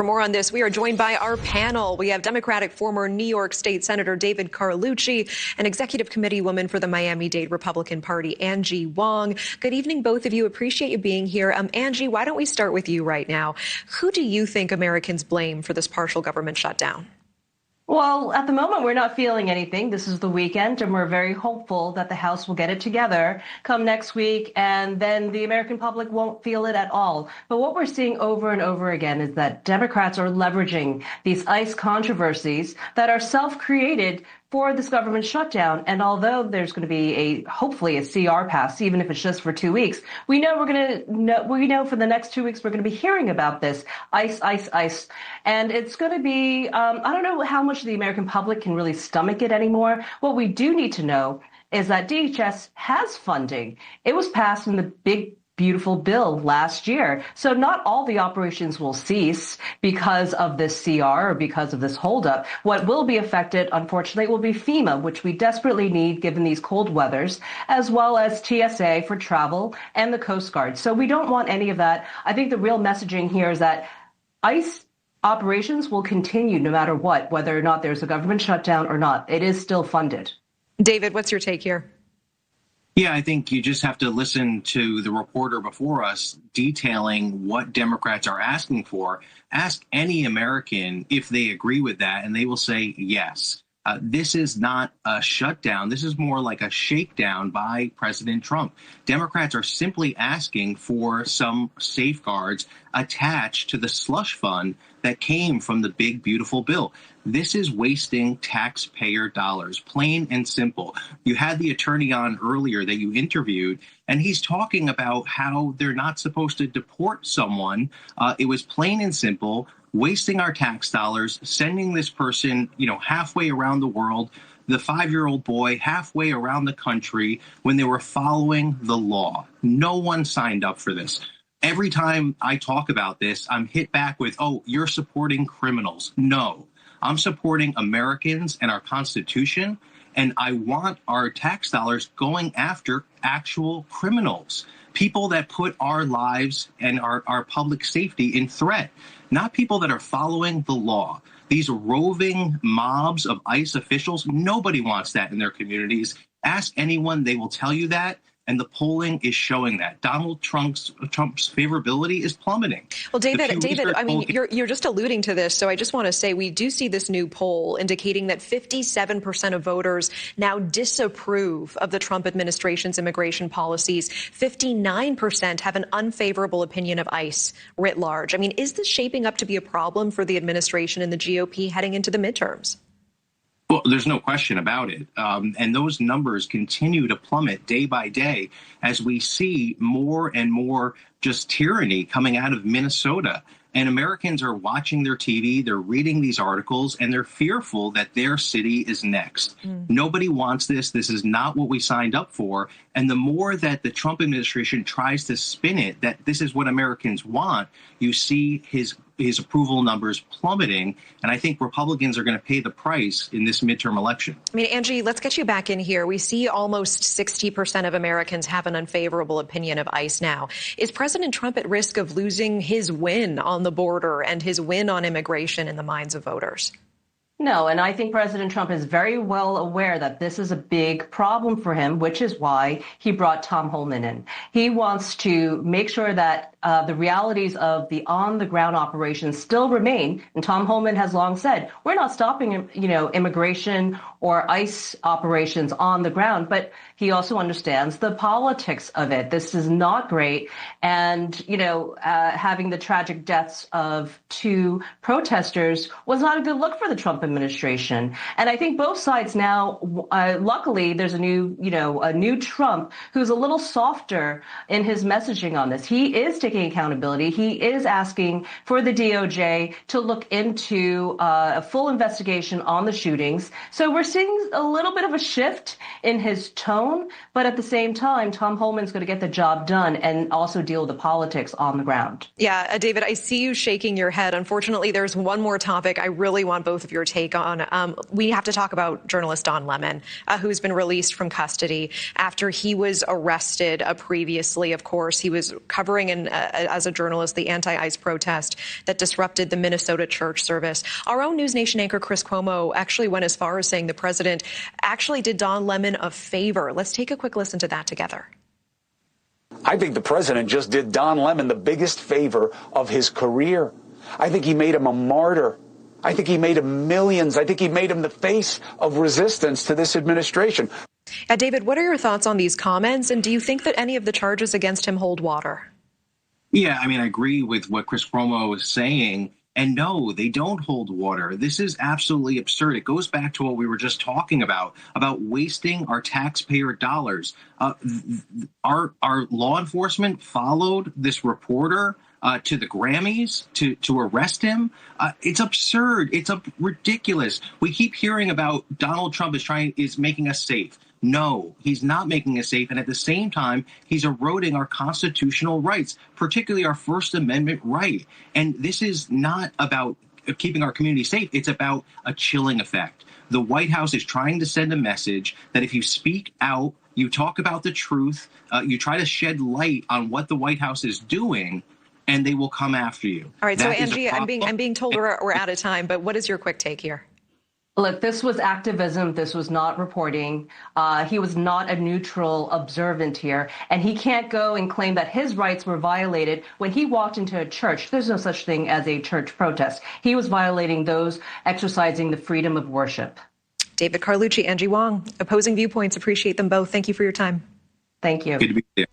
For more on this, we are joined by our panel. We have Democratic former New York State Senator David Carlucci and Executive Committee woman for the Miami-Dade Republican Party, Angie Wong. Good evening, both of you. Appreciate you being here. Angie, why don't we start with you right now? Who do you think Americans blame for this partial government shutdown? Well, at the moment, we're not feeling anything. This is the weekend, and we're very hopeful that the House will get it together come next week, and then the American public won't feel it at all. But what we're seeing over and over again is that Democrats are leveraging these ICE controversies that are self-created for this government shutdown. And although there's going to be hopefully a CR pass, even if it's just for 2 weeks, we know for the next 2 weeks we're going to be hearing about this ICE. And it's going to be, I don't know how much the American public can really stomach it anymore. What we do need to know is that DHS has funding. It was passed in the big beautiful bill last year. So not all the operations will cease because of this CR or because of this holdup. What will be affected, unfortunately, will be FEMA, which we desperately need given these cold weathers, as well as TSA for travel and the Coast Guard. So we don't want any of that. I think the real messaging here is that ICE operations will continue no matter what, whether or not there's a government shutdown or not. It is still funded. David, what's your take here? Yeah, I think you just have to listen to the reporter before us detailing what Democrats are asking for. Ask any American if they agree with that, and they will say yes. This is not a shutdown. This is more like a shakedown by President Trump. Democrats are simply asking for some safeguards attached to the slush fund that came from the big, beautiful bill. This is wasting taxpayer dollars, plain and simple. You had the attorney on earlier that you interviewed, and he's talking about how they're not supposed to deport someone. It was plain and simple, wasting our tax dollars, sending this person, halfway around the world, the 5-year-old boy halfway around the country when they were following the law. No one signed up for this. Every time I talk about this, I'm hit back with, oh, you're supporting criminals. No, I'm supporting Americans and our Constitution, and I want our tax dollars going after actual criminals, people that put our lives and our public safety in threat, not people that are following the law. These roving mobs of ICE officials, nobody wants that in their communities. Ask anyone, they will tell you that. And the polling is showing that Donald Trump's favorability is plummeting. Well, David, I mean, you're just alluding to this. So I just want to say we do see this new poll indicating that 57% of voters now disapprove of the Trump administration's immigration policies. 59% have an unfavorable opinion of ICE writ large. I mean, is this shaping up to be a problem for the administration and the GOP heading into the midterms? Well, there's no question about it. And those numbers continue to plummet day by day as we see more and more just tyranny coming out of Minnesota. And Americans are watching their TV, they're reading these articles, and they're fearful that their city is next. Nobody wants this. This is not what we signed up for. And the more that the Trump administration tries to spin it, that this is what Americans want, you see his approval numbers plummeting. And I think Republicans are going to pay the price in this midterm election. I mean, Angie, let's get you back in here. We see almost 60% of Americans have an unfavorable opinion of ICE now. Is President Trump at risk of losing his win on the border and his win on immigration in the minds of voters? No, and I think President Trump is very well aware that this is a big problem for him, which is why he brought Tom Homan in. He wants to make sure that the realities of the on-the-ground operations still remain. And Tom Homan has long said, we're not stopping, immigration or ICE operations on the ground, but he also understands the politics of it. This is not great. And, having the tragic deaths of 2 protesters was not a good look for the Trump administration. And I think both sides now, luckily, there's a new Trump who's a little softer in his messaging on this. He is taking accountability. He is asking for the DOJ to look into a full investigation on the shootings. So we're seeing a little bit of a shift in his tone, but at the same time, Tom Homan's going to get the job done and also deal with the politics on the ground. Yeah, David, I see you shaking your head. Unfortunately, there's one more topic I really want both of your take on. We have to talk about journalist Don Lemon, who's been released from custody after he was arrested previously. Of course, he was covering an as a journalist, the anti-ICE protest that disrupted the Minnesota church service. Our own NewsNation anchor Chris Cuomo actually went as far as saying the president actually did Don Lemon a favor. Let's take a quick listen to that together. I think the president just did Don Lemon the biggest favor of his career. I think he made him a martyr. I think he made him millions. I think he made him the face of resistance to this administration. David, what are your thoughts on these comments? And do you think that any of the charges against him hold water? Yeah, I mean, I agree with what Chris Cuomo is saying. And no, they don't hold water. This is absolutely absurd. It goes back to what we were just talking about wasting our taxpayer dollars. Our law enforcement followed this reporter to the Grammys to arrest him. It's absurd. It's ridiculous. We keep hearing about Donald Trump is making us safe. No, he's not making us safe. And at the same time, he's eroding our constitutional rights, particularly our First Amendment right. And this is not about keeping our community safe. It's about a chilling effect. The White House is trying to send a message that if you speak out, you talk about the truth, you try to shed light on what the White House is doing, and they will come after you. All right. So, Angie, I'm being told we're out of time, but what is your quick take here? Look, this was activism. This was not reporting. He was not a neutral observant here. And he can't go and claim that his rights were violated when he walked into a church. There's no such thing as a church protest. He was violating those exercising the freedom of worship. David Carlucci, Angie Wong, opposing viewpoints. Appreciate them both. Thank you for your time. Thank you. Good to be here.